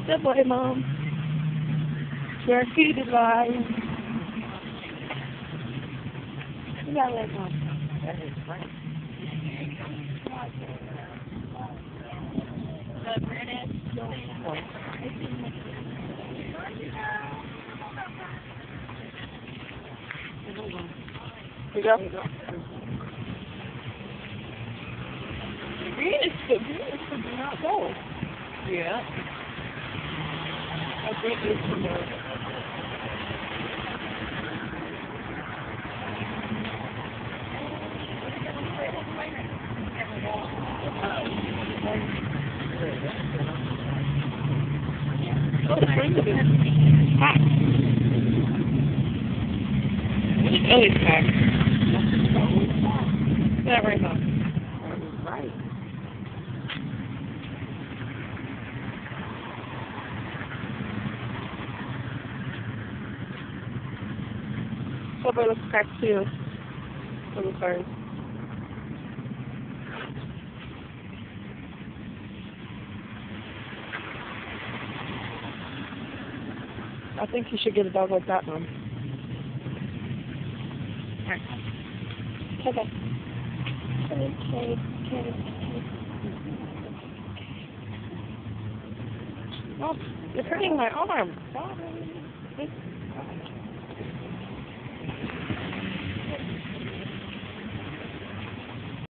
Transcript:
Good boy, Mom. You're a cutie boy. You got it, Mom. That is right. Here you go. Green is for do not go. Yeah. I think it's for more. Oh, the green is hot. It's really packed. That right now. Right. Sobre los castillos. For the cars. I think you should get a dog like that, Mom. Alright. Okay. Oh, you're hurting my arm. Sorry.